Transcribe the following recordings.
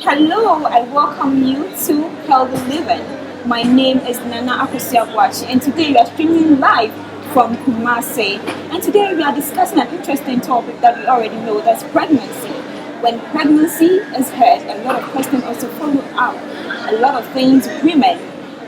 Hello, I welcome you to Healthy Living. My name is Nana Akosua, and today we are streaming live from Kumasi. And today we are discussing an interesting topic that we already know, that's pregnancy. When pregnancy is heard, a lot of questions also follow up. A lot of things women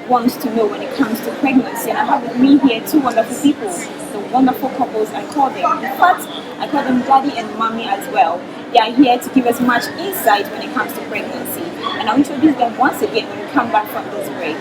want to know when it comes to pregnancy. And I have with me here two wonderful people, the wonderful couples I call them. In fact, I call them daddy and mommy as well. They are here to give us much insight when it comes to pregnancy. And I'll introduce them once again when we come back from this break.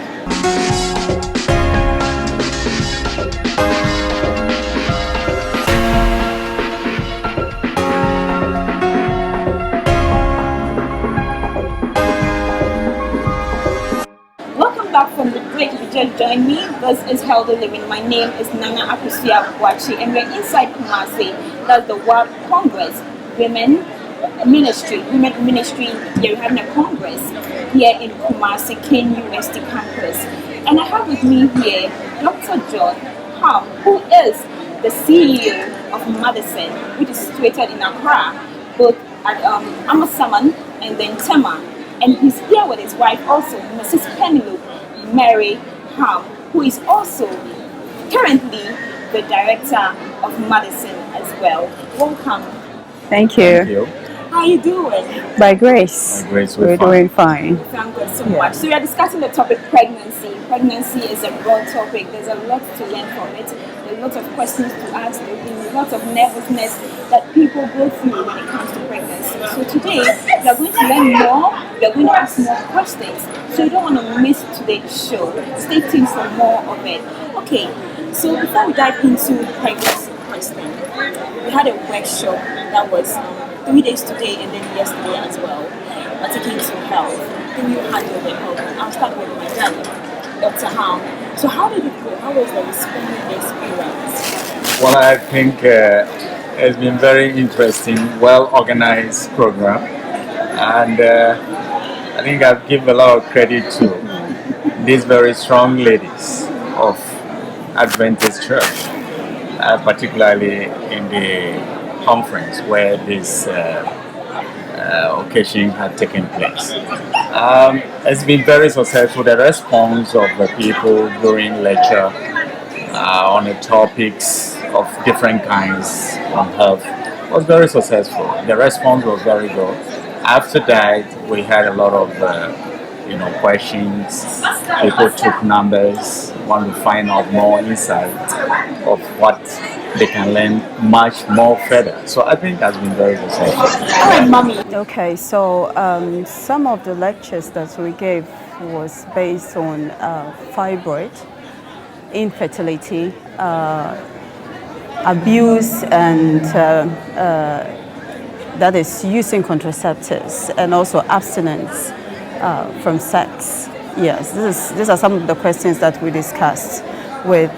Welcome back from the break. If you just joined me, this is Healthy Living. My name is Nana Akosua, and we're inside Kumasi. That's the World Congress Women Ministry. Here we're having a congress here in Kumasi, King University campus. And I have with me here Dr. John Ham, who is the CEO of Madison, which is situated in Accra, both at Amasaman and then Tema. And he's here with his wife also, Mrs. Penelope Mary Ham, who is also currently the director of Madison as well. Welcome. Thank you. Thank you. How are you doing? By grace, By grace, we're doing fine. Thank God so much. So we are discussing the topic pregnancy. Pregnancy is a broad topic. There's a lot to learn from it. There's a lot of questions to ask. There's a lot of nervousness that people go through when it comes to pregnancy. So today we are going to learn more. We are going to ask more questions. So you don't want to miss today's show. Stay tuned for more of it. Okay. So before we dive into pregnancy question, we had a workshop that was 3 days today and then yesterday as well, taking to health. Then you handle the health. I'll start with my daddy, Dr. Ham. So how did it go? How was the response, the experience? Well, I think it's been very interesting, well-organized program. And I think I've given a lot of credit to these very strong ladies of Adventist Church, particularly in the conference where this occasion had taken place. It's been very successful. The response of the people during lecture on the topics of different kinds on health was very successful. The response was very good. After that, we had a lot of questions. People took numbers, want to find out more insight of what they can learn much more further. So I think that's been very successful. Oh, mommy. Okay, so some of the lectures that we gave was based on fibroid, infertility, abuse, and that is using contraceptives, and also abstinence from sex. Yes, these are some of the questions that we discussed with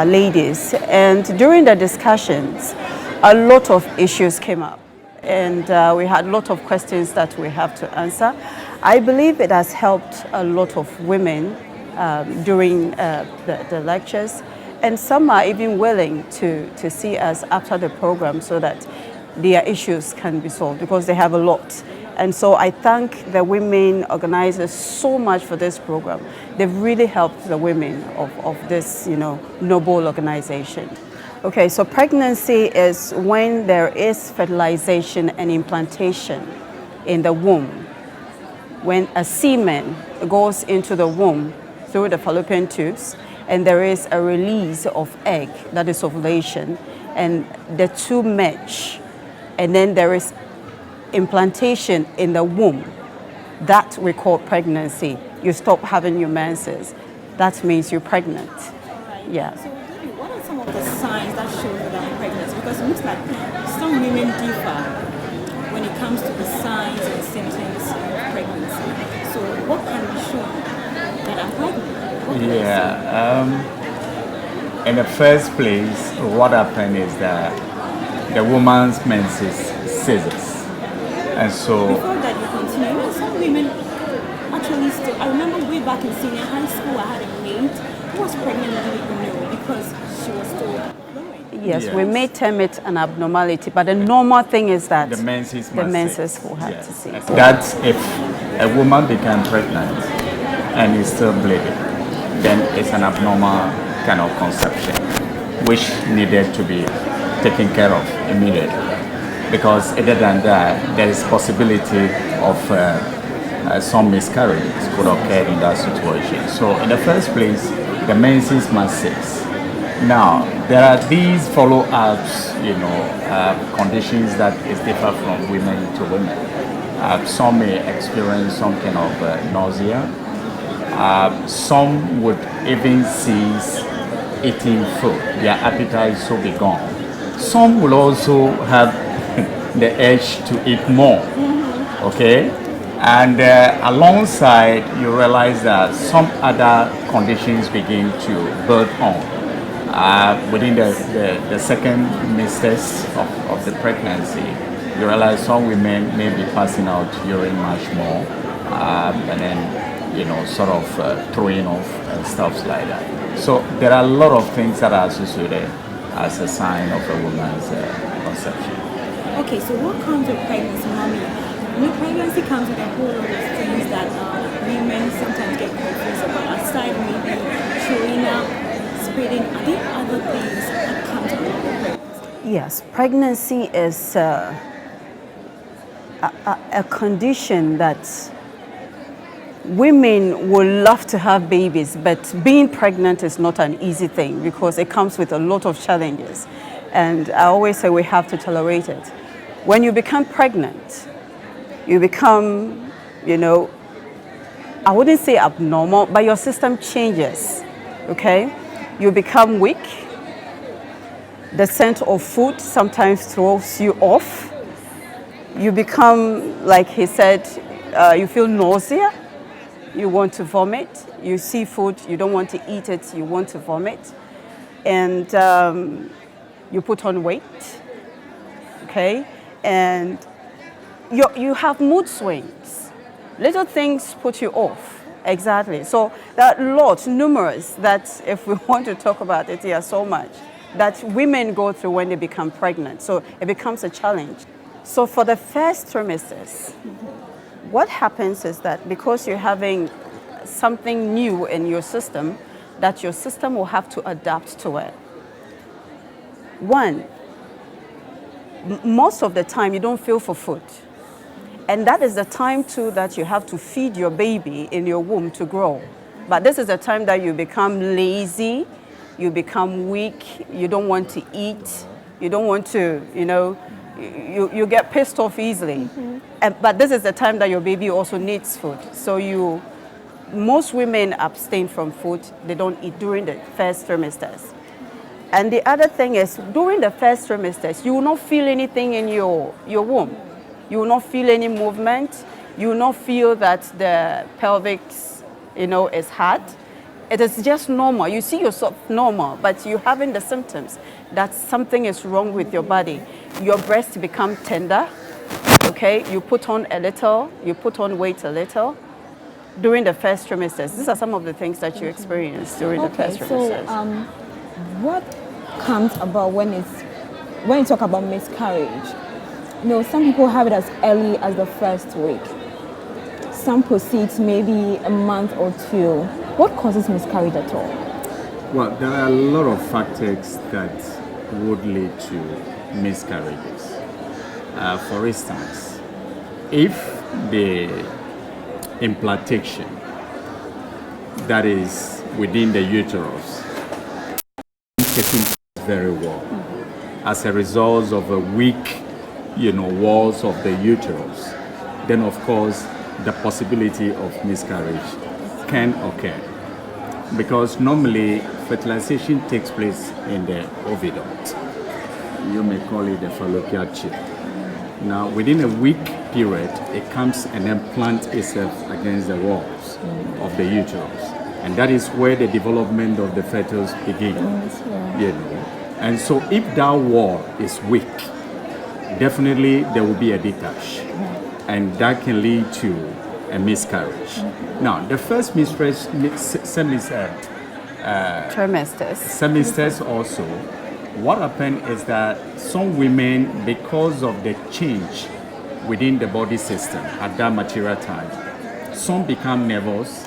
ladies, and during the discussions a lot of issues came up, and we had a lot of questions that we have to answer. I believe it has helped a lot of women during the lectures, and some are even willing to see us after the program so that their issues can be solved, because they have a lot. And so I thank the women organizers so much for this program. They've really helped the women of this, noble organization. Okay, so pregnancy is when there is fertilization and implantation in the womb. When a semen goes into the womb through the fallopian tubes, and there is a release of egg, that is ovulation, and the two match, and then there is implantation in the womb, that we call pregnancy. You stop having your menses, that means you're pregnant. Right. Yeah. So what are some of the signs that show that I'm pregnant? Because it looks like some women differ when it comes to the signs and symptoms of pregnancy. So what can be shown that I'm pregnant? In the first place, what happened is that the woman's menses ceases. And so before that you continue, some women actually still, I remember way back in senior high school I had a mate who was pregnant and didn't know because she was still flowing. Yes, we may term it an abnormality, but the normal thing is that the menses will have to see. that's if a woman became pregnant and is still bleeding, then it's an abnormal kind of conception, which needed to be taken care of immediately. Because other than that, there is possibility of some miscarriages could occur in that situation. So in the first place, the menses must cease. Now, there are these follow-ups, conditions that is differ from women to women. Some may experience some kind of nausea. Some would even cease eating food. Their appetite will be gone. Some will also have the urge to eat more. Okay? And alongside, you realize that some other conditions begin to build on. Within the second trimester of the pregnancy, you realize some women may be passing out urine much more, and then, sort of throwing off and stuff like that. So there are a lot of things that are associated as a sign of a woman's conception. Okay, so what comes with pregnancy, mommy? When pregnancy comes with a whole lot of things that women sometimes get confused about, aside maybe throwing up, spitting, are there other things that come to pregnancy? Yes, pregnancy is a condition that women would love to have babies, but being pregnant is not an easy thing because it comes with a lot of challenges. And I always say we have to tolerate it. When you become pregnant, you become, I wouldn't say abnormal, but your system changes, okay? You become weak. The scent of food sometimes throws you off. You become, like he said, you feel nausea. You want to vomit. You see food, you don't want to eat it, you want to vomit. And you put on weight, okay? And you have mood swings. Little things put you off, exactly. So there are lots, numerous, that if we want to talk about it here so much, that women go through when they become pregnant. So it becomes a challenge. So for the first trimesters, what happens is that because you're having something new in your system, that your system will have to adapt to it. One, most of the time you don't feel for food. And that is the time too that you have to feed your baby in your womb to grow. But this is the time that you become lazy, you become weak, you don't want to eat, you don't want to, you get pissed off easily. But this is the time that your baby also needs food. So most women abstain from food, they don't eat during the first trimesters. And the other thing is, during the first trimesters, you will not feel anything in your womb. You will not feel any movement. You will not feel that the pelvic, is hard. It is just normal. You see yourself normal, but you're having the symptoms that something is wrong with your body. Your breasts become tender, okay? You put on a little, you put on weight a little during the first trimesters. These are some of the things that you experience during the first trimesters. So, what comes about when you talk about miscarriage? Some people have it as early as the first week. Some proceeds maybe a month or two. What causes miscarriage at all? Well, there are a lot of factors that would lead to miscarriages. For instance, if the implantation that is within the uterus taking place very well, as a result of a weak, walls of the uterus, then of course the possibility of miscarriage can occur. Because normally fertilization takes place in the oviduct. You may call it the fallopian tube. Now, within a week period, it comes and then plants itself against the walls of the uterus. And that is where the development of the fetus begins. And so if that wall is weak, definitely there will be a detach. And that can lead to a miscarriage. Now, the first semesters also, what happened is that some women, because of the change within the body system at that material time, some become nervous,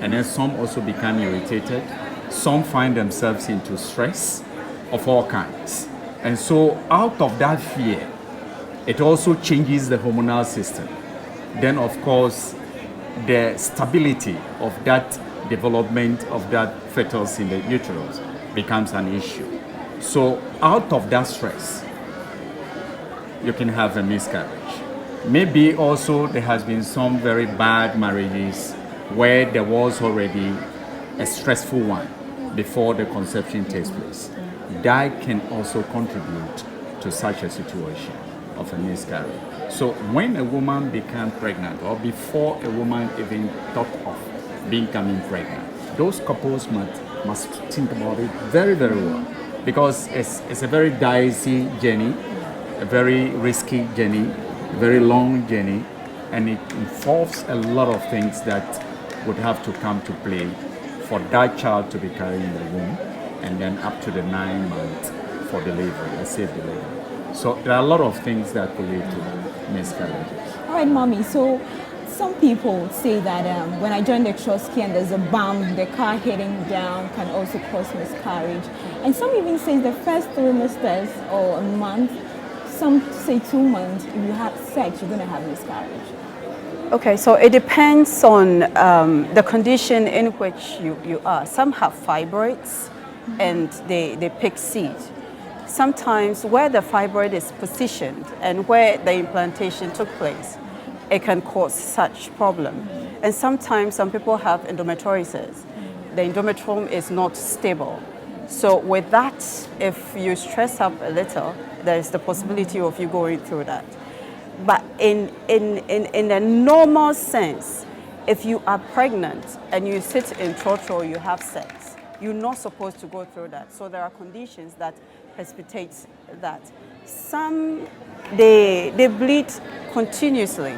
and then some also become irritated. Some find themselves into stress of all kinds. And so out of that fear, it also changes the hormonal system. Then of course, the stability of that development of that fetus in the uterus becomes an issue. So out of that stress, you can have a miscarriage. Maybe also there has been some very bad marriages where there was already a stressful one before the conception takes place. That can also contribute to such a situation of a miscarriage. So when a woman becomes pregnant, or before a woman even thought of becoming pregnant, those couples must think about it very, very well, because it's a very dicey journey, a very risky journey, a very long journey, and it involves a lot of things that would have to come to play for that child to be carried in the womb, and then up to the 9 months for delivery, a safe delivery. So there are a lot of things that could lead to miscarriages. All right, mommy. So some people say that when I join the Trotsky and there's a bump, the car hitting down can also cause miscarriage. And some even say the first trimesters or a month, some say 2 months, if you have sex, you're going to have miscarriage. Okay, so it depends on the condition in which you are. Some have fibroids and they pick seed. Sometimes where the fibroid is positioned and where the implantation took place, it can cause such problem. And sometimes some people have endometriosis. The endometrium is not stable. So with that, if you stress up a little, there is the possibility of you going through that. But in a normal sense, if you are pregnant and you sit in church or you have sex, you're not supposed to go through that. So there are conditions that precipitate that. Some, they bleed continuously,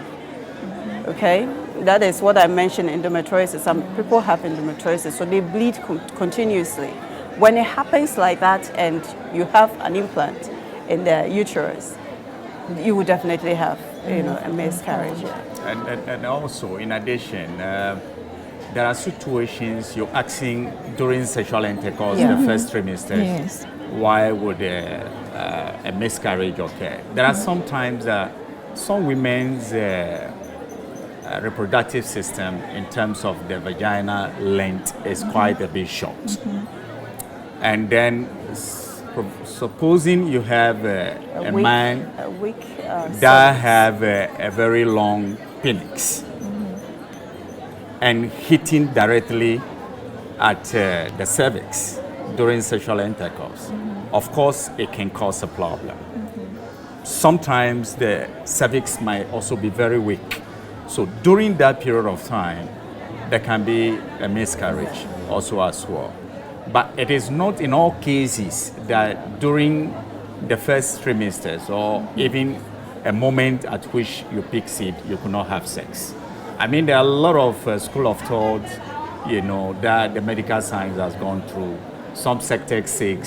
okay? That is what I mentioned, endometriosis. Some people have endometriosis, so they bleed continuously. When it happens like that and you have an implant in the uterus, you would definitely have, a miscarriage. And also, in addition, there are situations you're asking during sexual intercourse, the first trimester. Yes. Why would a miscarriage occur? There are sometimes some women's reproductive system, in terms of the vagina length, is quite a bit short. And then, supposing you have a man that have a very long penis and hitting directly at the cervix during sexual intercourse, of course it can cause a problem. Sometimes the cervix might also be very weak. So during that period of time, there can be a miscarriage also as well. But it is not in all cases that during the first trimesters or even a moment at which you pick seed, you could not have sex. I mean, there are a lot of school of thought, that the medical science has gone through. Some sectors say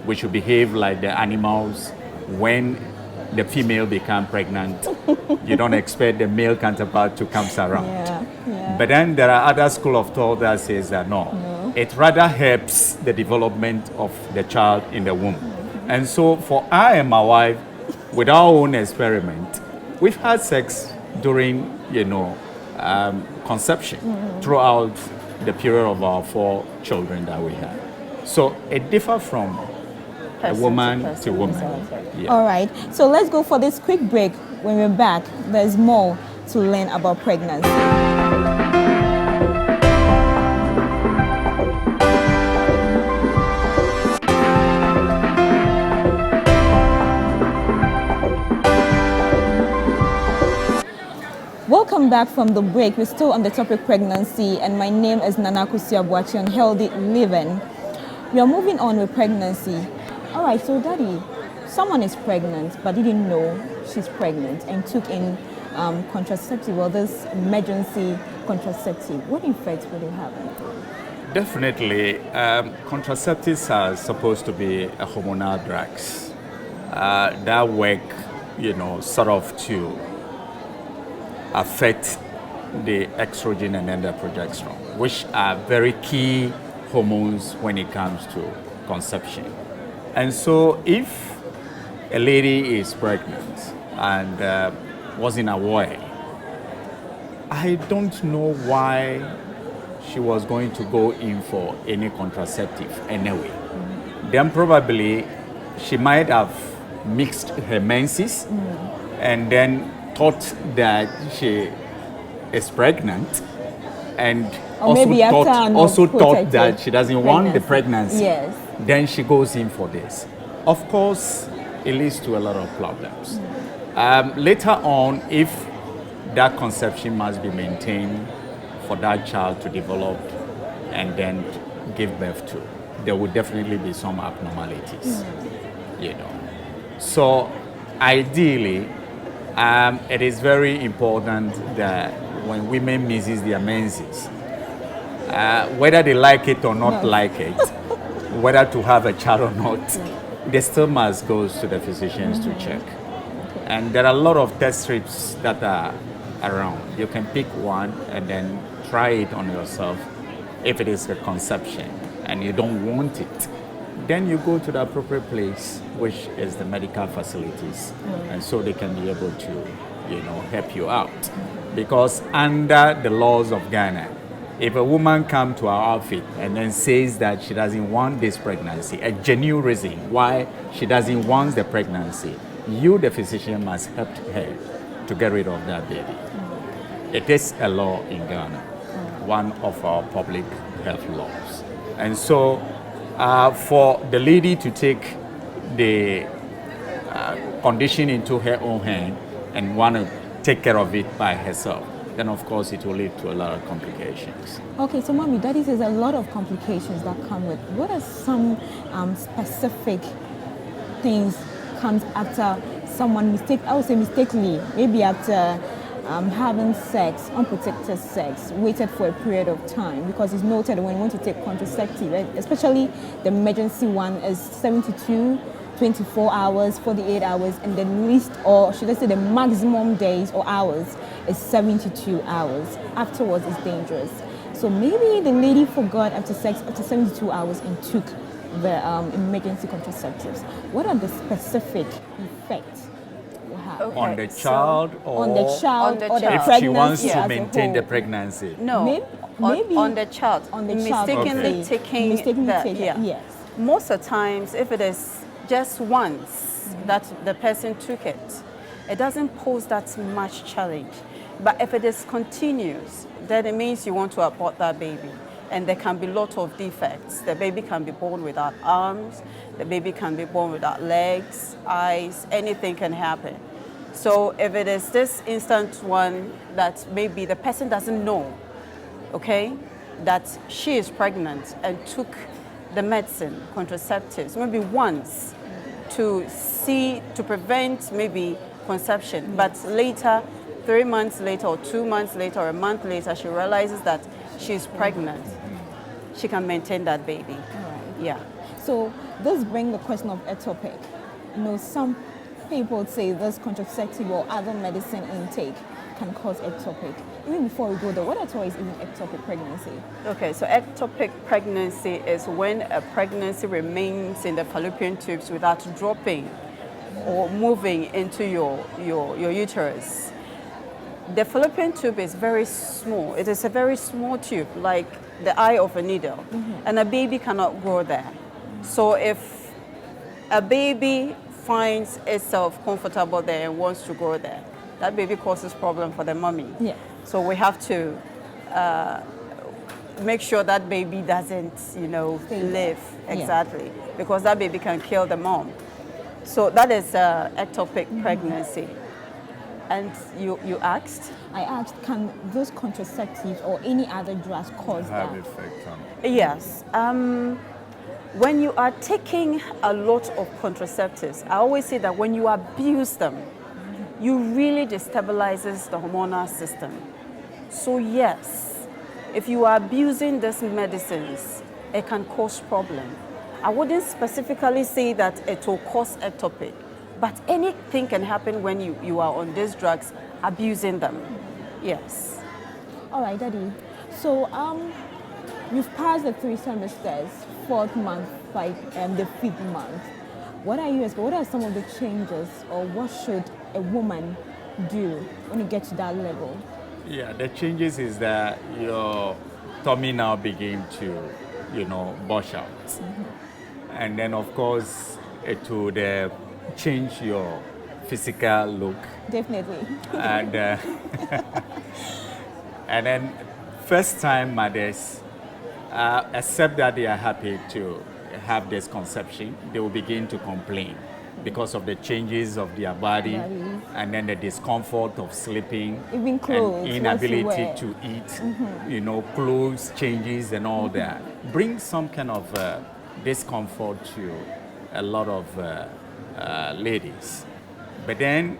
we should behave like the animals. When the female becomes pregnant, you don't expect the male counterpart to come around. But then there are other school of thought that says that no, it rather helps the development of the child in the womb. And so for I and my wife, with our own experiment, we've had sex during, conception throughout the period of our 4 children that we had. So it differs from a woman to woman. Yeah. All right, so let's go for this quick break. When we're back, there's more to learn about pregnancy. Welcome back from the break. We're still on the topic pregnancy, and my name is Nana Akusi-Abuachi on Healthy Living. We are moving on with pregnancy. All right, so Daddy, someone is pregnant but didn't know she's pregnant and took in contraceptive, well, this emergency contraceptive. What effects will it have? Definitely, contraceptives are supposed to be hormonal drugs that work, sort of to affect the estrogen and then the progesterone, which are very key hormones when it comes to conception. And so if a lady is pregnant and wasn't aware, I don't know why she was going to go in for any contraceptive anyway. Then probably she might have mixed her menses and then thought that she is pregnant, and Or maybe after an also thought unprotected that she doesn't want the pregnancy. pregnancy. Yes. Then she goes in for this. Of course, it leads to a lot of problems. Later on, if that conception must be maintained for that child to develop and then give birth to, there would definitely be some abnormalities, you know. So ideally, it is very important that when women misses their menses, whether they like it or not like it, whether to have a child or not, they still must go to the physicians to check. And there are a lot of test strips that are around. You can pick one and then try it on yourself. If it is a conception and you don't want it, then you go to the appropriate place, which is the medical facilities, and so they can be able to, you know, help you out. Because under the laws of Ghana, if a woman comes to our outfit and then says that she doesn't want this pregnancy, a genuine reason why she doesn't want the pregnancy, you, the physician, must help her to get rid of that baby. It is a law in Ghana, one of our public health laws. And so for the lady to take the condition into her own hand and want to take care of it by herself, then of course it will lead to a lot of complications. Okay, so mommy, daddy says a lot of complications that come with. What are some specific things comes after someone I would say mistakenly, maybe after having sex, unprotected sex, waited for a period of time, because it's noted when you want to take contraceptive, especially the emergency one, is 72, 24 hours, 48 hours, and the least, or should I say the maximum days or hours is 72 hours. Afterwards, it's dangerous. So maybe the lady forgot after sex, after 72 hours, and took the emergency contraceptives. What are the specific effects you have? Okay. On the child or On the child or the child. if pregnancy she wants as to a maintain the whole? pregnancy? No, Maybe on the child. on the child. Mistakenly Okay. taking Mistakenly that, taken, yeah. yes. Most of the times, if it is just once that the person took it, it doesn't pose that much challenge. But if it is continuous, then it means you want to abort that baby. And there can be a lot of defects. The baby can be born without arms, the baby can be born without legs, eyes, anything can happen. So if it is this instant one that maybe the person doesn't know, okay, that she is pregnant and took the medicine, contraceptives, maybe once to prevent maybe conception, but later, 3 months later or 2 months later or a month later, she realizes that she's pregnant, she can maintain that baby. Right. Yeah. So this brings the question of ectopic. You know, some people say this contraceptive or other medicine intake can cause ectopic. Even before we go there, what at all is even ectopic pregnancy? Okay, so ectopic pregnancy is when a pregnancy remains in the fallopian tubes without dropping or moving into your uterus. The fallopian tube is very small. It is a very small tube, like the eye of a needle, and a baby cannot grow there. So if a baby finds itself comfortable there and wants to grow there, that baby causes problem for the mommy. Yeah. So we have to make sure that baby doesn't, Stay there. live. Yeah. Exactly, because that baby can kill the mom. So that is ectopic pregnancy. And you asked? I asked, can those contraceptives or any other drugs cause Have that? effect on Yes. When you are taking a lot of contraceptives, I always say that when you abuse them, you really destabilizes the hormonal system. So yes, if you are abusing these medicines, it can cause problem. I wouldn't specifically say that it will cause ectopic, but anything can happen when you are on these drugs, abusing them. Yes. All right, Daddy. So you've passed the 3 semesters, fourth month, the fifth month. What are some of the changes, or what should a woman do when you get to that level? Yeah, the changes is that your tummy now begin to, bush out. And then, of course, it would change your physical look. Definitely. And, and then, first time mothers, accept that they are happy to have this conception, they will begin to complain because of the changes of their body and then the discomfort of sleeping, even clothes, and inability to eat, clothes changes and all that. Bring some kind of discomfort to a lot of ladies. But then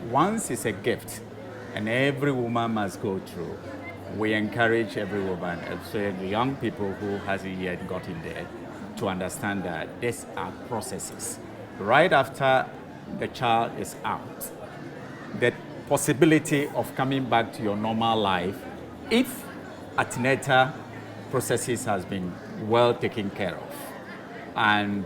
once it's a gift and every woman must go through, we encourage every woman, especially young people who hasn't yet gotten there, to understand that these are processes. Right after the child is out, the possibility of coming back to your normal life, if antenatal processes has been well taken care of, and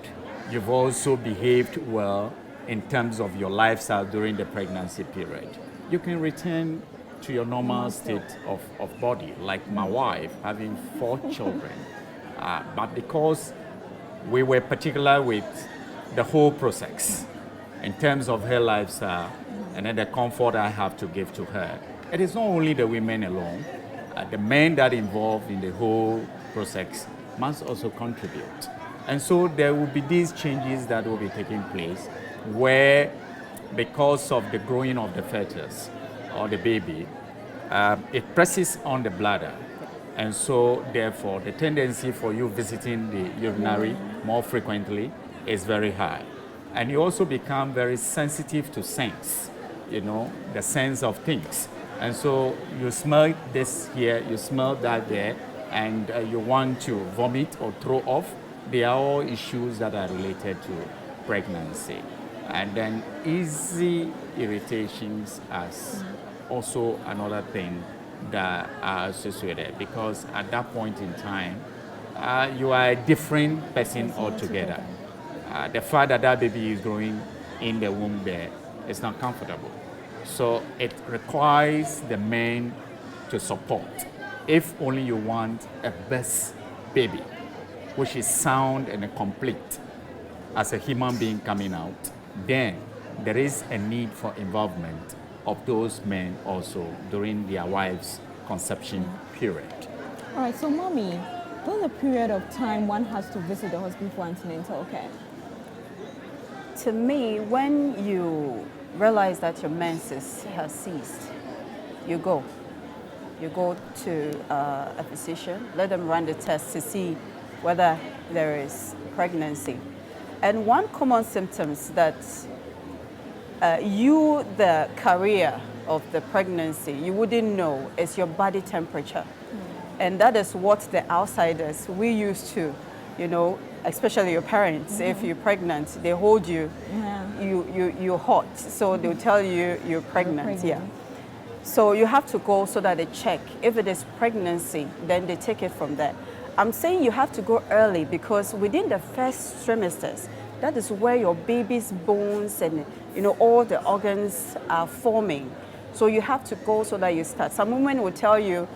you've also behaved well in terms of your lifestyle during the pregnancy period, you can return to your normal state of body, like my wife having 4 children. But because we were particular with the whole process in terms of her lifestyle and then the comfort I have to give to her, it is not only the women alone, the men that involved in the whole process must also contribute. And so there will be these changes that will be taking place where, because of the growing of the fetus or the baby, it presses on the bladder. And so therefore the tendency for you visiting the urinary more frequently is very high. And you also become very sensitive to sense, the sense of things. And so you smell this here, you smell that there, and you want to vomit or throw off. They are all issues that are related to pregnancy. And then easy irritations as also another thing that are associated, because at that point in time, you are a different person altogether. The fact that that baby is growing in the womb there is not comfortable. So it requires the men to support. If only you want a best baby, which is sound and complete as a human being coming out, then there is a need for involvement of those men also during their wives' conception period. All right, so mommy, what's the period of time one has to visit the hospital for antenatal care? To me, when you realize that your menses has ceased, you go to a physician, let them run the test to see whether there is pregnancy. And one common symptoms that the carrier of the pregnancy, you wouldn't know is your body temperature. And that is what the outsiders, we used to, especially your parents, if you're pregnant, they hold you, you're hot, so they'll tell you you're pregnant. Yeah. So you have to go so that they check. If it is pregnancy, then they take it from there. I'm saying you have to go early because within the first trimesters, that is where your baby's bones and all the organs are forming. So you have to go so that you start. Some women will tell you,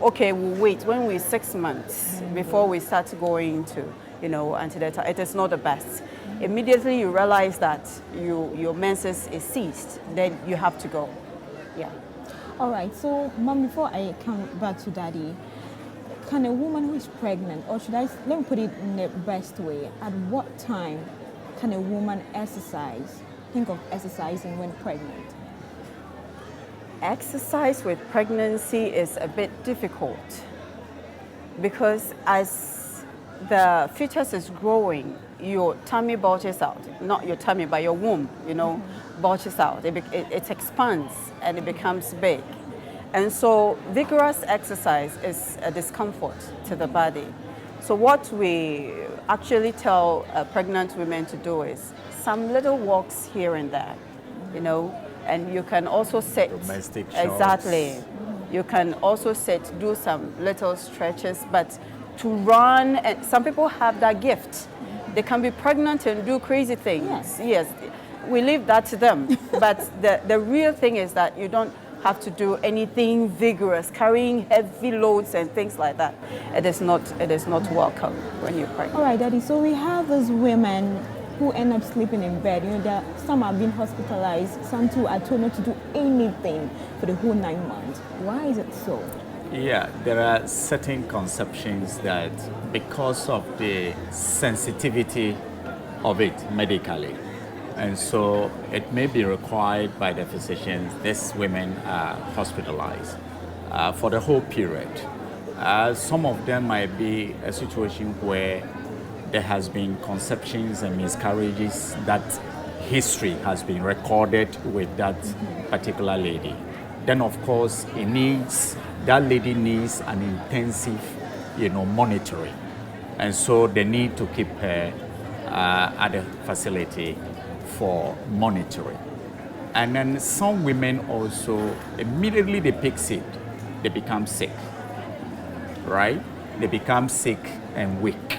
okay, we'll wait when we're 6 months before we start going to antenatal. It is not the best. Immediately you realize that your menses is ceased, then you have to go. Yeah. All right. So, Mom, before I come back to Daddy, can a woman who is pregnant, or let me put it in the best way, at what time can a woman think of exercising when pregnant? Exercise with pregnancy is a bit difficult because as the fetus is growing, your tummy bulges out. Not your tummy, but your womb, bulges out. It expands and it becomes big. And so vigorous exercise is a discomfort to the body. So what we actually tell pregnant women to do is some little walks here and there, and you can also sit. Domestic Exactly. shots. You can also sit, do some little stretches, but to run, and some people have that gift. They can be pregnant and do crazy things. Yes, we leave that to them. But the real thing is that you don't have to do anything vigorous, carrying heavy loads and things like that. It is not welcome when you're pregnant. All right, Daddy. So we have those women who end up sleeping in bed. You know, some are being hospitalized. Some too are told not to do anything for the whole 9 months. Why is it so? Yeah, there are certain conceptions that because of the sensitivity of it medically, and so it may be required by the physicians, these women are hospitalized for the whole period. Some of them might be a situation where there has been conceptions and miscarriages that history has been recorded with that particular lady. Then of course that lady needs an intensive, monitoring. And so they need to keep her at the facility for monitoring. And then some women also, immediately they pick sick, they become sick, right? They become sick and weak.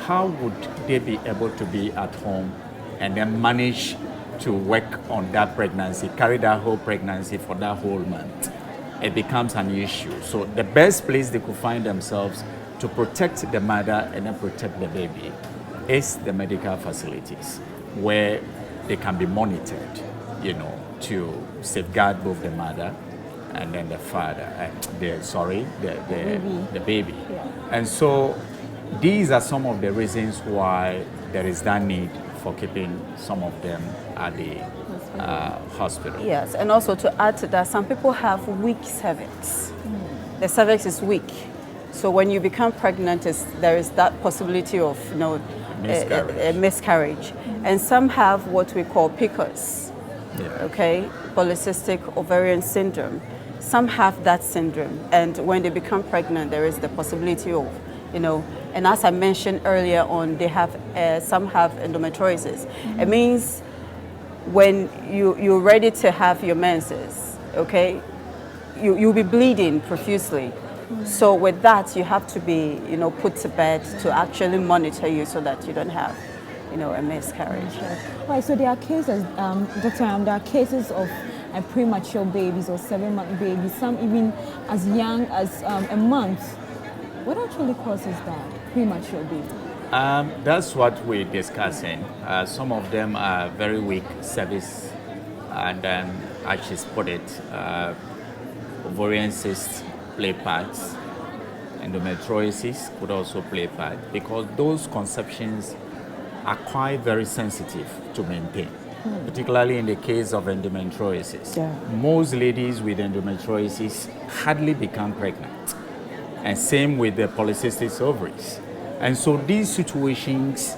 How would they be able to be at home and then manage to work on that pregnancy, carry that whole pregnancy for that whole month? It becomes an issue. So the best place they could find themselves to protect the mother and then protect the baby is the medical facilities where they can be monitored, to safeguard both the mother and then the father, the baby. Yeah. And so these are some of the reasons why there is that need for keeping some of them at the hospital. Yes, and also to add to that, some people have weak cervix. The cervix is weak. So when you become pregnant, there is that possibility of a miscarriage. And some have what we call PCOS, okay, polycystic ovarian syndrome. Some have that syndrome, and when they become pregnant, there is the possibility of, and as I mentioned earlier on, they have some have endometriosis. It means when you're ready to have your menses, okay, you'll be bleeding profusely. So with that, you have to be, put to bed to actually monitor you so that you don't have, a miscarriage. Right. So there are cases, Dr. There are cases of premature babies or 7-month babies, some even as young as a month. What actually causes that premature baby? That's what we're discussing. Some of them are very weak cervix, and then, as she's put it, ovarian cysts play parts. Endometriosis could also play part because those conceptions are quite very sensitive to maintain, particularly in the case of endometriosis. Yeah. Most ladies with endometriosis hardly become pregnant, and same with the polycystic ovaries. And so these situations,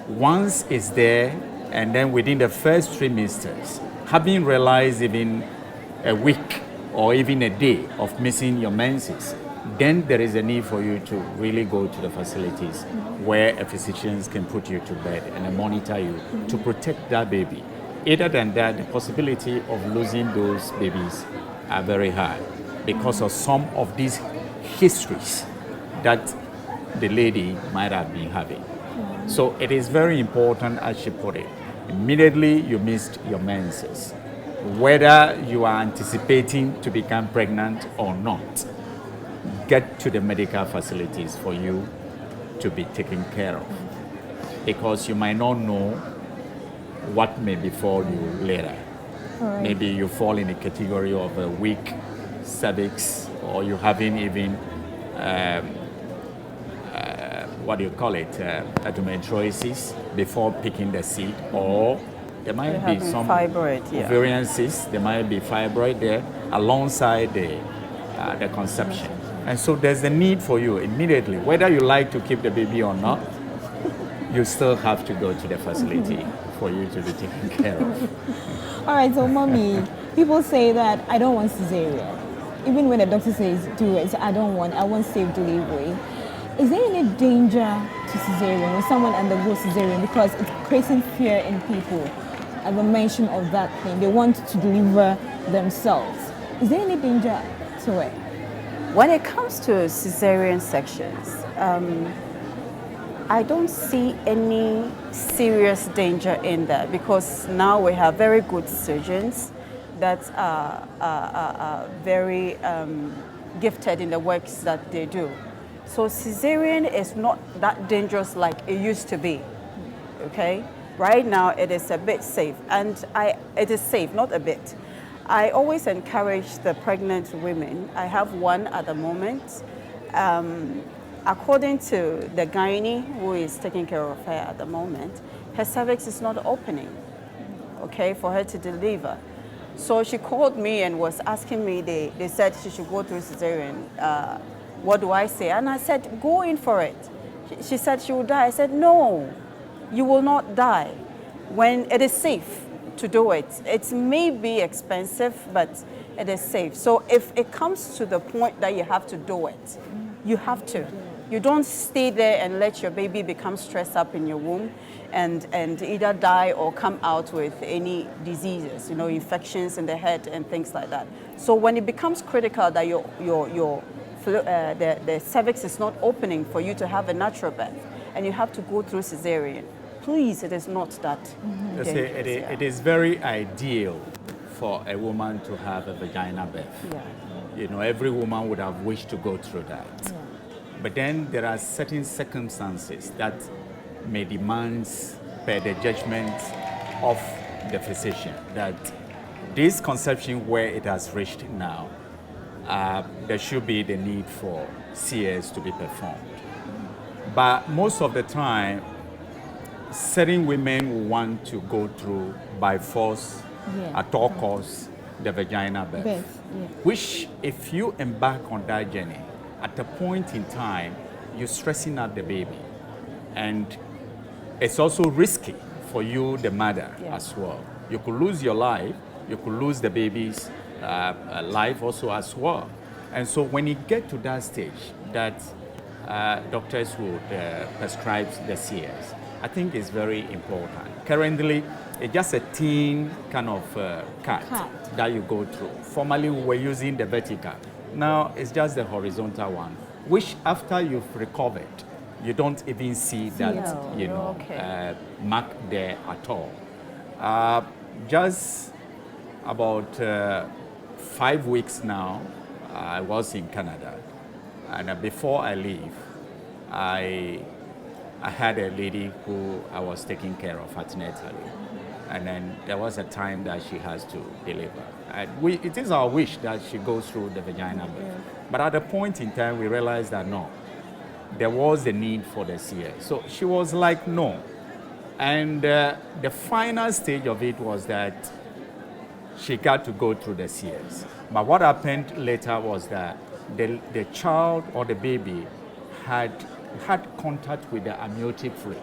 once it's there, and then within the first trimesters, having realized even a week or even a day of missing your menses, then there is a need for you to really go to the facilities where a physician can put you to bed and monitor you to protect that baby. Other than that, the possibility of losing those babies are very high because of some of these histories that the lady might have been having. So it is very important, as she put it, immediately you missed your menses, whether you are anticipating to become pregnant or not, get to the medical facilities for you to be taken care of, because you might not know what may befall you later. Right. Maybe you fall in the category of a weak cervix, or you haven't even endometriosis before picking the seed, or there might be some fibroid, ovarian cysts, there might be fibroid there alongside the conception. And so there's a need for you immediately, whether you like to keep the baby or not, you still have to go to the facility for you to be taken care of. All right, so mommy, people say that I don't want cesarean. Even when the doctor says do it, I want safe delivery. Is there any danger to cesarean when someone undergoes cesarean, because it's creating fear in people at the mention of that thing? They want to deliver themselves. Is there any danger to it? When it comes to cesarean sections, I don't see any serious danger in that because now we have very good surgeons that are very gifted in the works that they do. So cesarean is not that dangerous like it used to be, okay? Right now it is a bit safe, and it is safe, not a bit. I always encourage the pregnant women. I have one at the moment. According to the gynae who is taking care of her at the moment, her cervix is not opening, okay, for her to deliver. So she called me and was asking me, they said she should go through cesarean. What do I say? And I said, go in for it. She said she would die. I said, no, you will not die when it is safe to do it. It may be expensive, but it is safe. So if it comes to the point that you have to do it, you have to. You don't stay there and let your baby become stressed up in your womb and either die or come out with any diseases, you know, infections in the head and things like that. So when it becomes critical that the cervix is not opening for you to have a natural birth and you have to go through cesarean, please, it is not that dangerous. It is very ideal for a woman to have a vaginal birth. Yeah. You know, every woman would have wished to go through that. Yeah. But then there are certain circumstances that may demand, per the judgment of the physician, that this conception where it has reached now, there should be the need for CS to be performed. But most of the time, certain women will want to go through by force, at all costs, the vaginal birth. Which, if you embark on that journey, at a point in time, you're stressing out the baby. And it's also risky for you, the mother, as well. You could lose your life, you could lose the baby's life also as well. And so when you get to that stage, that doctors would prescribe the CS, I think it's very important. Currently, it's just a thin kind of cut that you go through. Formerly, we were using the vertical. Now, it's just the horizontal one, which after you've recovered, you don't even see that, mark there at all. Just about 5 weeks now, I was in Canada. And before I leave, I had a lady who I was taking care of antenatally. And then there was a time that she has to deliver. It is our wish that she goes through the vaginal birth. But at a point in time, we realized that no, there was a need for the CS. So she was like, no. And the final stage of it was that she got to go through the CS. But what happened later was that the child or the baby had contact with the amniotic fluid.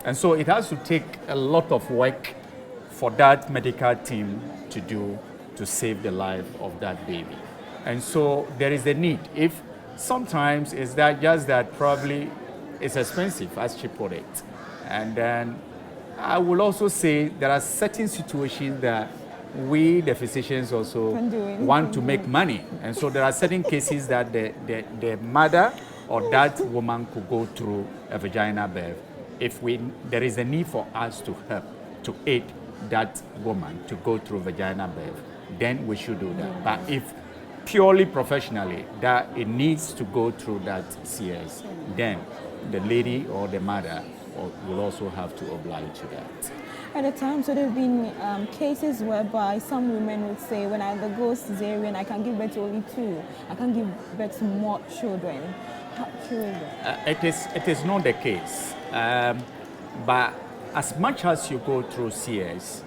And so it has to take a lot of work for that medical team to do to save the life of that baby. And so there is a need. If sometimes it's that just that probably it's expensive, as she put it. And then I will also say there are certain situations that we, the physicians, also want to make money. And so there are certain cases that the mother or that woman could go through a vaginal birth. If there is a need for us to help, to aid that woman to go through vaginal birth, then we should do that. But if purely professionally that it needs to go through that CS, then the lady or the mother will also have to oblige to that. At the time, so there have been cases whereby some women would say, when I undergo cesarean, I can give birth to only 2. I can't give birth to more children. How true is that? It is not the case. But as much as you go through CS,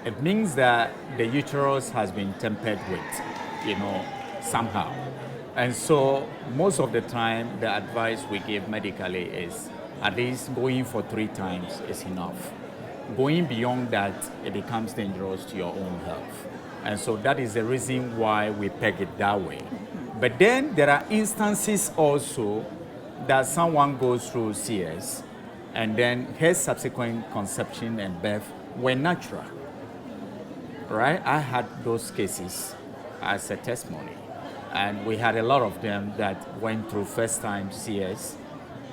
it means that the uterus has been tampered with, somehow. And so most of the time, the advice we give medically is at least going for 3 times is enough. Going beyond that, it becomes dangerous to your own health. And so that is the reason why we peg it that way. But then there are instances also that someone goes through CS and then his subsequent conception and birth were natural. Right? I had those cases as a testimony. And we had a lot of them that went through first time CS,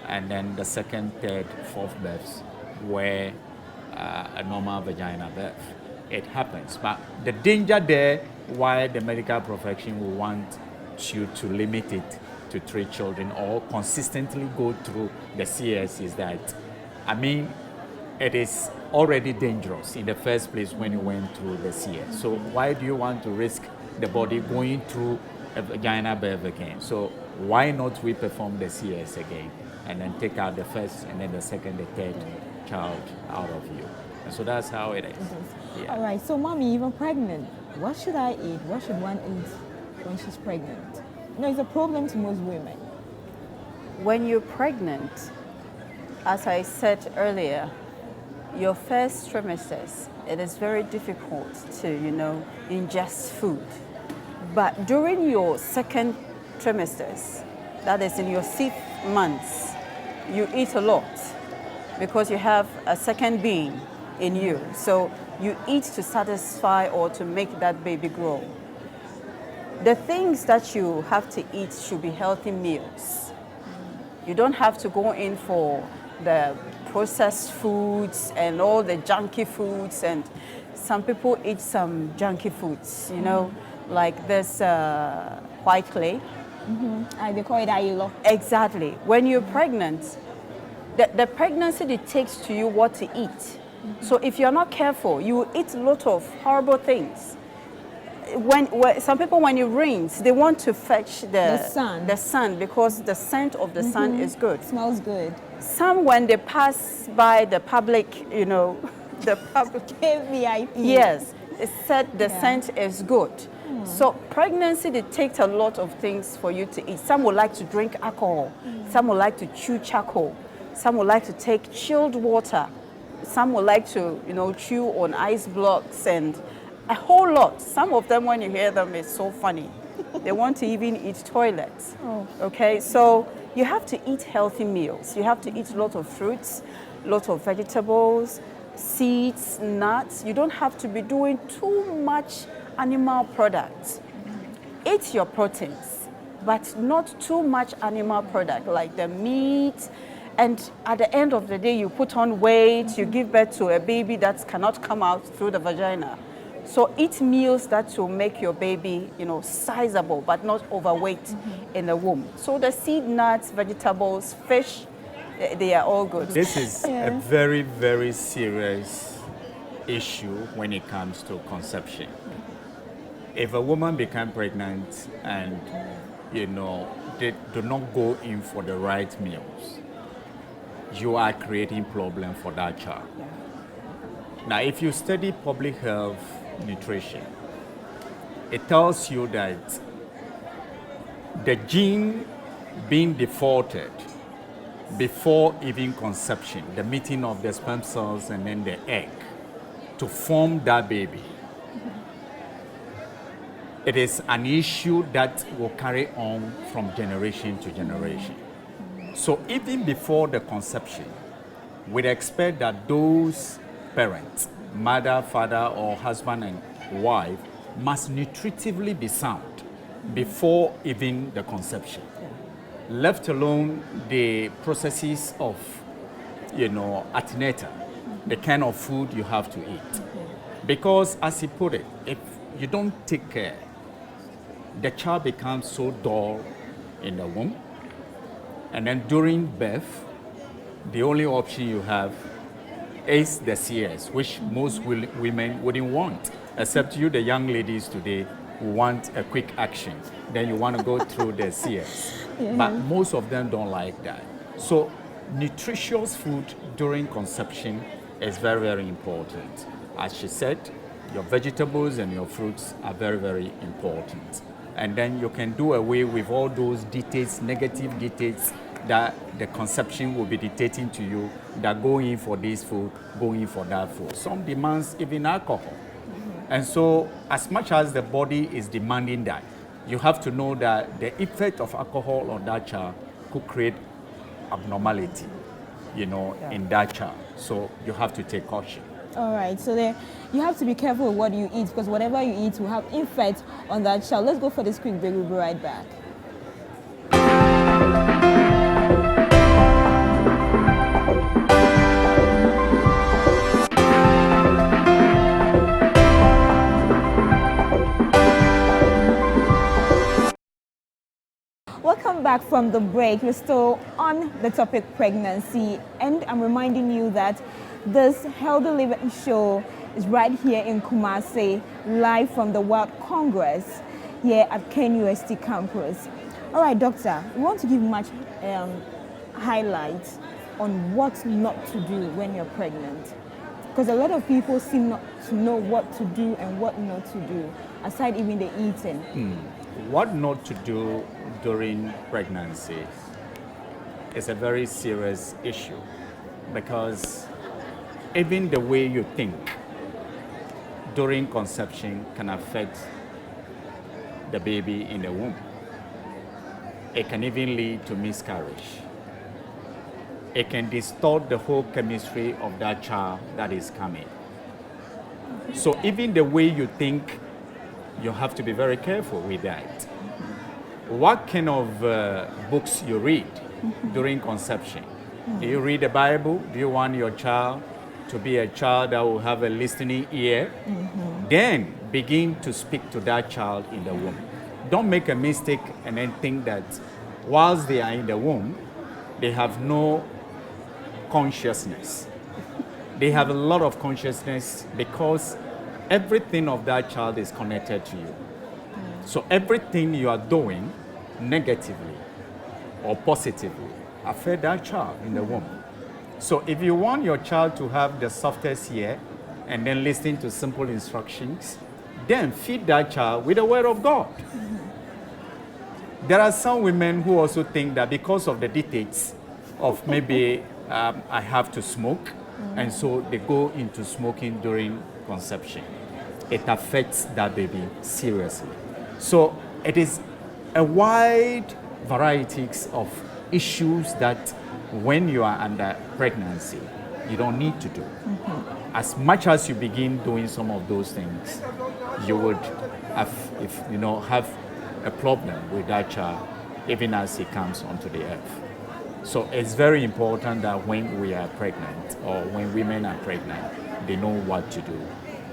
and then the second, third, fourth births were a normal vagina birth. It happens. But the danger there, why the medical profession will want you to limit it to 3 children or consistently go through the CS is that, I mean, it is already dangerous in the first place when you went through the CS. So why do you want to risk the body going through a vagina birth again? So why not we perform the CS again and then take out the first and then the second, the third child out of you? And so that's how it is. Yeah. All right, so mommy, even pregnant, what should I eat? What should one eat when she's pregnant? You know, it's a problem to most women. When you're pregnant, as I said earlier, your first trimesters, it is very difficult to, ingest food. But during your second trimesters, that is in your 6th months, you eat a lot because you have a second being in you. So you eat to satisfy or to make that baby grow. The things that you have to eat should be healthy meals. You don't have to go in for the processed foods and all the junky foods, and some people eat some junky foods, like this white clay. They call it ayilo. Exactly. When you're pregnant, the pregnancy dictates to you what to eat. So if you're not careful, you will eat a lot of horrible things. When some people, when it rains, they want to fetch the sun because the scent of the sun is good. Smells good. Some, when they pass by the public, the public VIP. Yes, it said the scent is good. So pregnancy, they take a lot of things for you to eat. Some would like to drink alcohol. Some would like to chew charcoal. Some would like to take chilled water. Some would like to, chew on ice blocks and a whole lot. Some of them, when you hear them, it's so funny. They want to even eat toilets. Okay, so you have to eat healthy meals. You have to eat a lot of fruits, a lot of vegetables, seeds, nuts. You don't have to be doing too much animal products. Eat your proteins, but not too much animal product like the meat. And at the end of the day, you put on weight, you give birth to a baby that cannot come out through the vagina. So eat meals that will make your baby, sizable, but not overweight in the womb. So the seed, nuts, vegetables, fish, they are all good. This is a very, very serious issue when it comes to conception. If a woman becomes pregnant and, they do not go in for the right meals, you are creating problem for that child. Now, if you study public health nutrition, it tells you that the gene being defaulted before even conception, the meeting of the sperm cells and then the egg to form that baby, it is an issue that will carry on from generation to generation. So even before the conception, we'd expect that those parents, mother, father, or husband and wife, must nutritively be sound before even the conception. Left alone the processes of, antenatal, the kind of food you have to eat. Because as he put it, if you don't take care, the child becomes so dull in the womb. And then during birth, the only option you have is the CS, which most women wouldn't want, except you, the young ladies today, who want a quick action. Then you want to go through the CS. But most of them don't like that. So nutritious food during conception is very, very important. As she said, your vegetables and your fruits are very, very important. And then you can do away with all those dictates, negative dictates that the conception will be dictating to you, that go in for this food, go in for that food. Some demands even alcohol. And so as much as the body is demanding that, you have to know that the effect of alcohol on that child could create abnormality, in that child. So you have to take caution. All right, so there, you have to be careful with what you eat because whatever you eat will have effect on that child. Let's go for this quick break. We'll be right back. Welcome back from the break. We're still on the topic pregnancy, and I'm reminding you that this Healthy Living show is right here in Kumasi, live from the World Congress here at KNUST campus. All right, doctor, we want to give much highlights on what not to do when you're pregnant, because a lot of people seem not to know what to do and what not to do, aside even the eating. What not to do during pregnancy is a very serious issue, because even the way you think during conception can affect the baby in the womb. It can even lead to miscarriage. It can distort the whole chemistry of that child that is coming. So even the way you think, you have to be very careful with that. What kind of books you read during conception? Do you read the Bible? Do you want your child to be a child that will have a listening ear? Then begin to speak to that child in the womb. Don't make a mistake and then think that whilst they are in the womb, they have no consciousness. They have a lot of consciousness because everything of that child is connected to you. So everything you are doing negatively or positively affect that child in the womb. So if you want your child to have the softest ear and then listen to simple instructions, then feed that child with the word of God. There are some women who also think that because of the dictates of maybe I have to smoke, and so they go into smoking during conception. It affects that baby seriously. So it is a wide variety of issues that when you are under pregnancy, you don't need to do. As much as you begin doing some of those things, you would have, have a problem with that child even as he comes onto the earth. So it's very important that when we are pregnant or when women are pregnant, they know what to do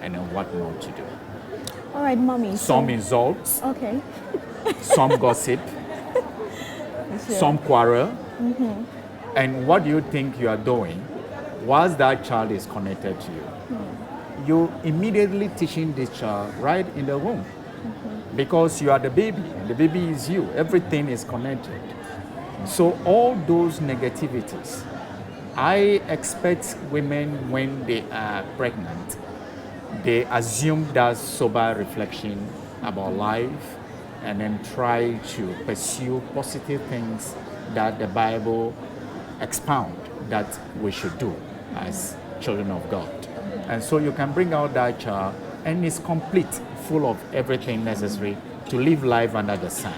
and then what not to do. All right, mommy. Some insults, Okay. some gossip, Sure. some quarrel. And what do you think you are doing whilst that child is connected to you? You immediately teaching this child right in the womb. Because you are the baby, and the baby is you. Everything is connected. So all those negativities, I expect women when they are pregnant, they assume that sober reflection about life and then try to pursue positive things that the Bible expound that we should do as children of God. And so you can bring out that child and it's complete, full of everything necessary to live life under the sun.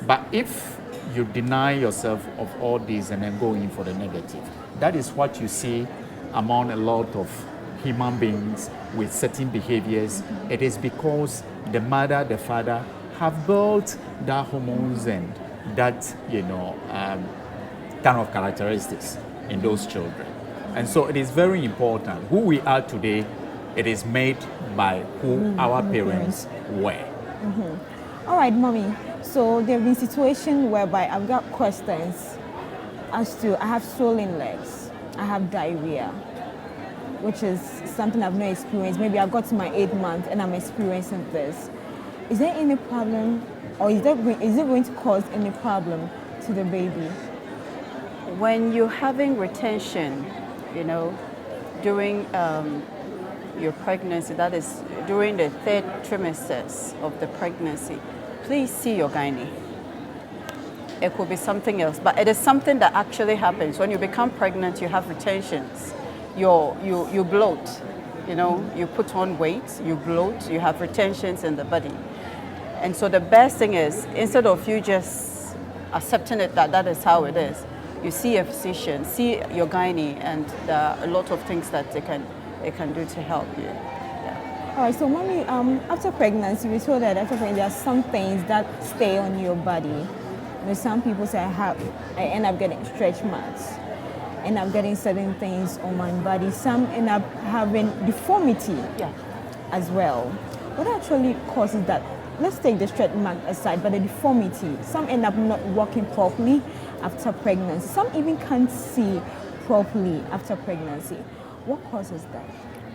But if you deny yourself of all these and then go in for the negative, that is what you see among a lot of human beings with certain behaviors. It is because the mother, the father have built that hormones and that, kind of characteristics in those children. And so it is very important. Who we are today, it is made by who our parents were. All right, mommy. So there have been situations whereby I've got questions as to I have swollen legs, I have diarrhea, which is something I've not experienced. Maybe I've got to my 8th month and I'm experiencing this. Is there any problem, or is it going to cause any problem to the baby? When you're having retention, during your pregnancy, that is during the 3rd trimesters of the pregnancy, please see your gynae. It could be something else, but it is something that actually happens. When you become pregnant, you have retentions. You bloat, you put on weight, you bloat, you have retentions in the body. And so the best thing is, instead of you just accepting it that is how it is, you see a physician, see your gynae, and there are a lot of things that they can it can do to help you. Yeah. All right, so mommy, after pregnancy, we told that after pregnancy, there are some things that stay on your body. You know, some people say I end up getting stretch marks, end up getting certain things on my body. Some end up having deformity Yeah. as well. What actually causes that? Let's take the stretch mark aside, but the deformity. Some end up not working properly after pregnancy. Some even can't see properly after pregnancy. What causes that?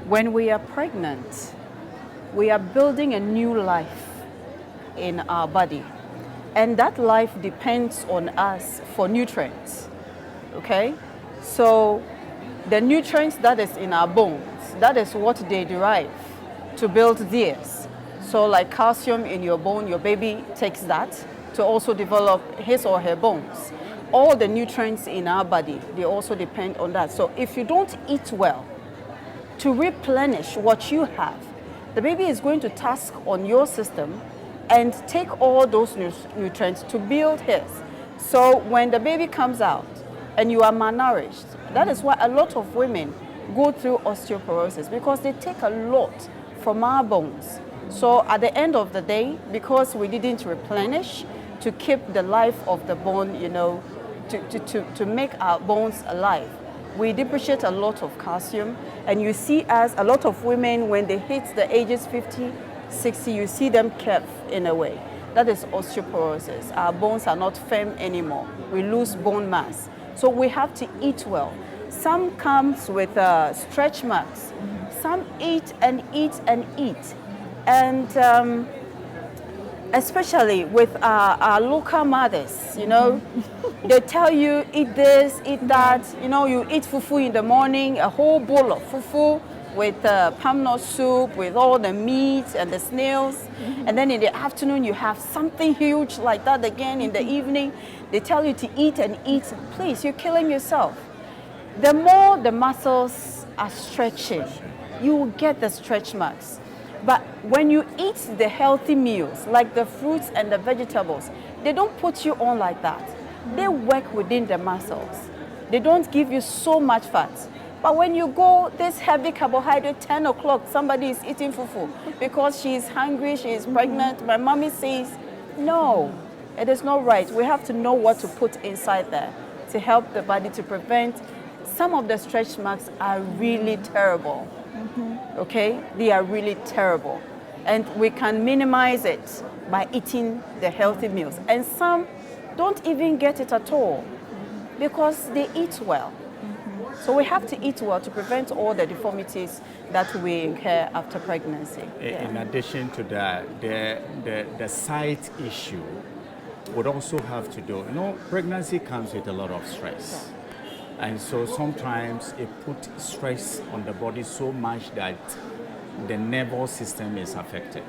When we are pregnant, we are building a new life in our body. And that life depends on us for nutrients. Okay? So the nutrients that is in our bones, that is what they derive to build theirs. So like calcium in your bone, your baby takes that to also develop his or her bones. All the nutrients in our body, they also depend on that. So if you don't eat well to replenish what you have, the baby is going to task on your system and take all those nutrients to build his. So when the baby comes out and you are malnourished, that is why a lot of women go through osteoporosis, because they take a lot from our bones. So at the end of the day, because we didn't replenish to keep the life of the bone, you know, to make our bones alive, we depreciate a lot of calcium. And you see, as a lot of women, when they hit the ages 50, 60, you see them curve in a way. That is osteoporosis. Our bones are not firm anymore. We lose bone mass. So we have to eat well. Some comes with stretch marks. Some eat and eat and eat. And especially with our local mothers, you know, they tell you, eat this, eat that. You know, you eat fufu in the morning, a whole bowl of fufu with palm nut soup, with all the meat and the snails. And then in the afternoon, you have something huge like that again. In the evening, they tell you to eat and eat. Please, you're killing yourself. The more the muscles are stretching, you will get the stretch marks. But when you eat the healthy meals, like the fruits and the vegetables, they don't put you on like that. They work within the muscles. They don't give you so much fat. But when you go this heavy carbohydrate, 10 o'clock, somebody is eating fufu because she is hungry, she is pregnant. My mommy says, no, it is not right. We have to know what to put inside there to help the body to prevent. Some of the stretch marks are really terrible. Okay, they are really terrible, and we can minimize it by eating the healthy meals. And some don't even get it at all because they eat well. So we have to eat well to prevent all the deformities that we incur after pregnancy. In addition to that, the site issue would also have to do, you know, pregnancy comes with a lot of stress. And so sometimes it puts stress on the body so much that the nervous system is affected.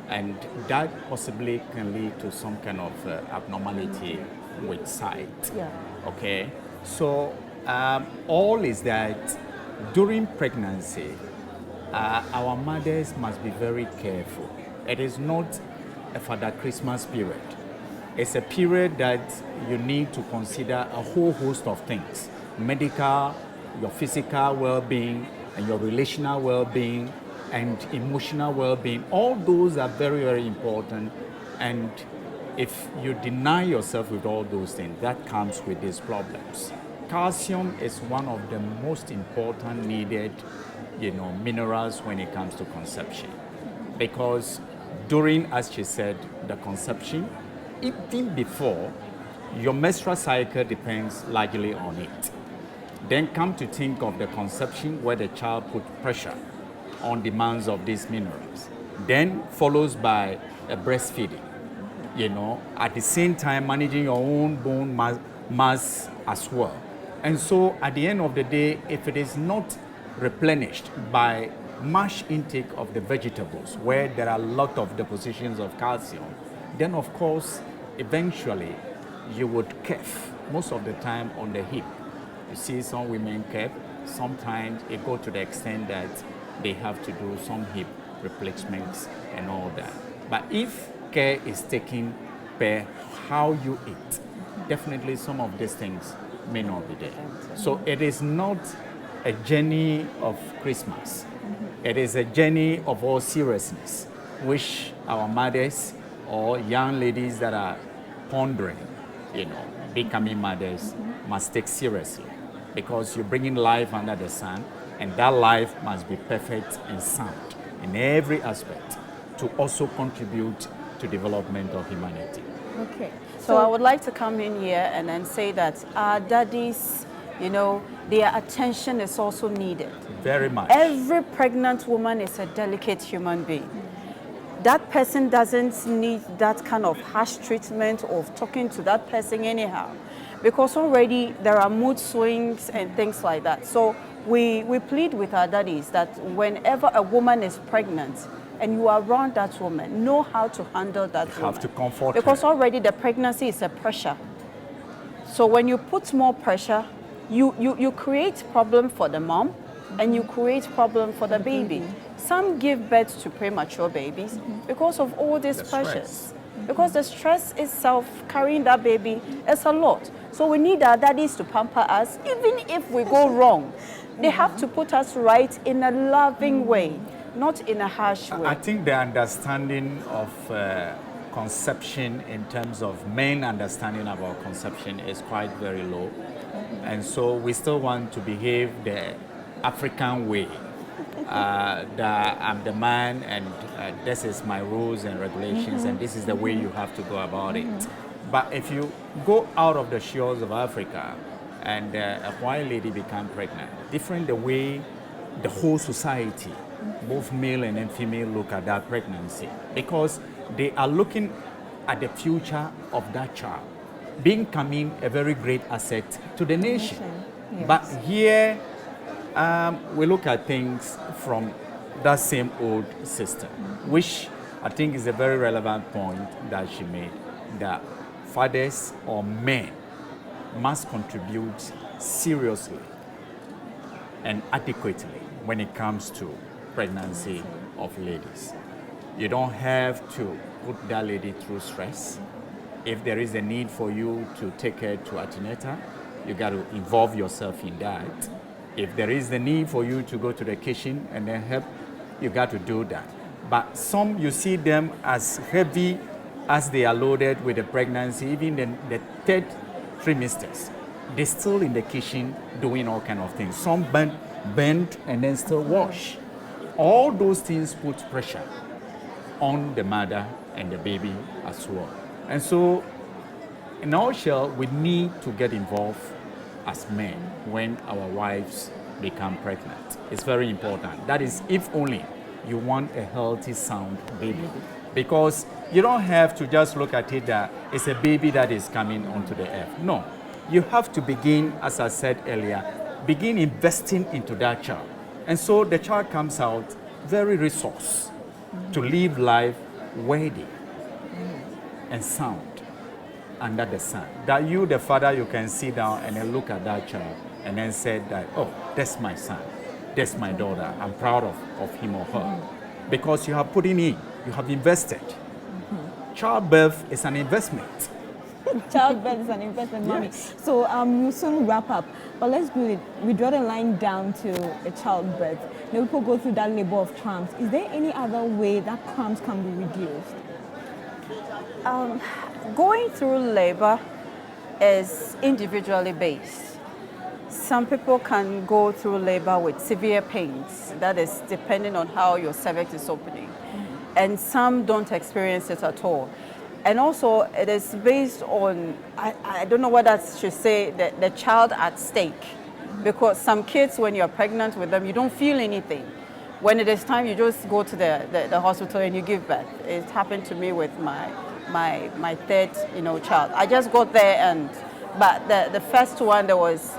And that possibly can lead to some kind of abnormality with sight. Okay? So all is that during pregnancy, our mothers must be very careful. It is not a Father Christmas period. It's a period that you need to consider a whole host of things. Medical, your physical well-being, and your relational well-being, and emotional well-being. All those are very, very important. And if you deny yourself with all those things, that comes with these problems. Calcium is one of the most important needed, you know, minerals when it comes to conception. Because during, as she said, the conception, even before, your menstrual cycle depends largely on it. Then come to think of the conception where the child put pressure on demands of these minerals. Then follows by a breastfeeding, you know, at the same time managing your own bone mass as well. And so at the end of the day, if it is not replenished by much intake of the vegetables where there are a lot of depositions of calcium, then of course, eventually you would curve most of the time on the hip. You see some women curve, sometimes it goes to the extent that they have to do some hip replacements and all that. But if care is taken per how you eat, definitely some of these things may not be there. So it is not a journey of Christmas. It is a journey of all seriousness, which our mothers or young ladies that are pondering, becoming mothers must take seriously, because you're bringing life under the sun, and that life must be perfect and sound in every aspect to also contribute to development of humanity. Okay. So I would like to come in here and then say that our daddies, their attention is also needed. Very much. Every pregnant woman is a delicate human being. That person doesn't need that kind of harsh treatment of talking to that person anyhow, because already there are mood swings and things like that. So we plead with our daddies that whenever a woman is pregnant and you are around that woman, know how to handle that woman. Have to comfort because her. already the pregnancy is a pressure. So when you put more pressure, you create problem for the mom and you create problem for the baby. Some give birth to premature babies because of all these pressures. Because the stress itself, carrying that baby, is a lot. So we need our daddies to pamper us, even if we go wrong. They have to put us right in a loving way, not in a harsh way. I think the understanding of conception in terms of men understanding about conception is quite very low. And so we still want to behave the African way. That I'm the man and this is my rules and regulations and this is the way you have to go about it. But if you go out of the shores of Africa and a white lady become pregnant, different the way the whole society, both male and female, look at that pregnancy, because they are looking at the future of that child becoming a very great asset to the nation. Yes. But here we look at things from that same old system, which I think is a very relevant point that she made, that fathers or men must contribute seriously and adequately when it comes to pregnancy of ladies. You don't have to put that lady through stress. If there is a need for you to take her to antenatal, you got to involve yourself in that. If there is the need for you to go to the kitchen and then help, you got to do that. But some, you see them as heavy as they are loaded with the pregnancy, even the third trimesters. They're still in the kitchen doing all kind of things. Some bend and then still wash. All those things put pressure on the mother and the baby as well. And so, in a nutshell, we need to get involved as men when our wives become pregnant. It's very important. That is, if only you want a healthy, sound baby. Because you don't have to just look at it that it's a baby that is coming onto the earth. No. You have to begin, as I said earlier, begin investing into that child. And so the child comes out very resourced to live life worthy and sound under the sun. That you, the father, you can sit down and then look at that child and then say that, oh, that's my son, that's my daughter. I'm proud of him or her. Because you have put in, you have invested. Childbirth is an investment. Childbirth is an investment, mommy. Yes. So we'll soon wrap up, but let's do it. We draw the line down to the childbirth. Now people go through that labor of cramps. Is there any other way that cramps can be reduced? Going through labor is individually based. Some people can go through labor with severe pains. That is depending on how your cervix is opening. And some don't experience it at all. And also, it is based on, I don't know what I should say, the child at stake. Because some kids, when you're pregnant with them, you don't feel anything. When it is time, you just go to the hospital and you give birth. It happened to me with my third, child. I just got there but the first one, there was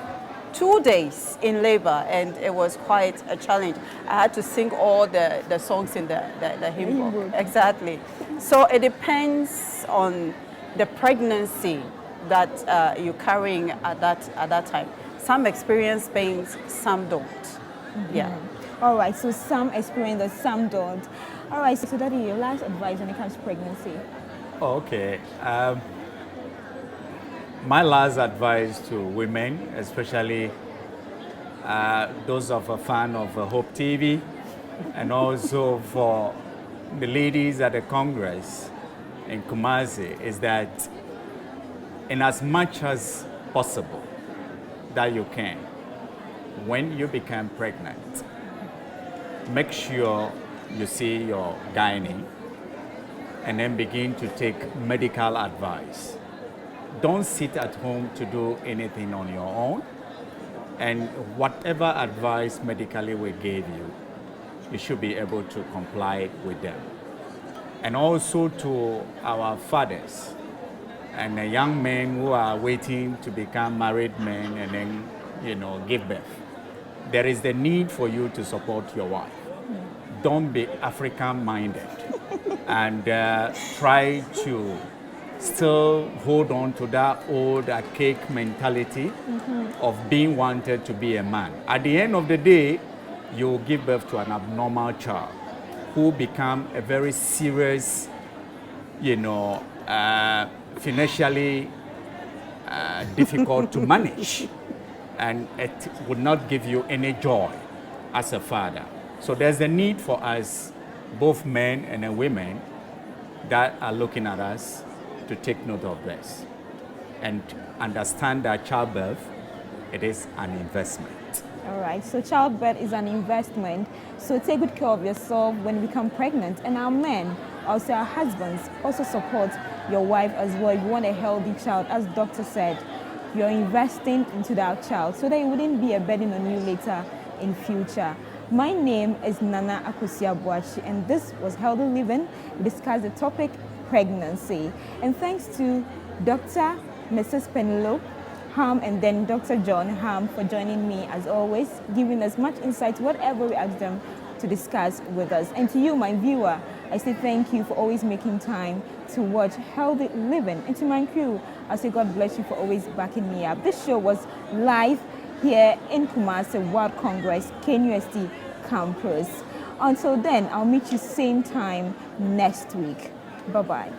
2 days in labor, and it was quite a challenge. I had to sing all the songs in the hymn book. Exactly. So it depends on the pregnancy that you're carrying at that time. Some experience pains, some don't. Yeah. All right, so some experience it, some don't. All right, so Daddy, your last advice when it comes to pregnancy? Okay. My last advice to women, especially those of a fan of Hope TV, and also for the ladies at the Congress in Kumasi, is that in as much as possible that you can, when you become pregnant, make sure you see your gynae and then begin to take medical advice. Don't sit at home to do anything on your own. And whatever advice medically we gave you, you should be able to comply with them. And also to our fathers and the young men who are waiting to become married men and then, give birth. There is the need for you to support your wife. Don't be African-minded and try to still hold on to that old archaic mentality of being wanted to be a man. At the end of the day, you will give birth to an abnormal child who become a very serious, financially difficult to manage, and it would not give you any joy as a father. So there's a need for us, both men and women that are looking at us, to take note of this and understand that childbirth, it is an investment. All right, so childbirth is an investment. So take good care of yourself when you become pregnant. And our men, also our husbands, also support your wife as well. If you want a healthy child, as the doctor said, you're investing into that child so that it wouldn't be a burden on you later in future. My name is Nana Akosua-Boakye, and this was Healthy Living. We discussed the topic pregnancy. And thanks to Dr. Mrs. Penelope Ham and then Dr. John Ham for joining me as always, giving us much insight, whatever we asked them to discuss with us. And to you, my viewer, I say thank you for always making time to watch Healthy Living. And to my crew, I say God bless you for always backing me up. This show was live here in Kumasi World Congress, KNUST campus. Until then, I'll meet you same time next week. Bye-bye.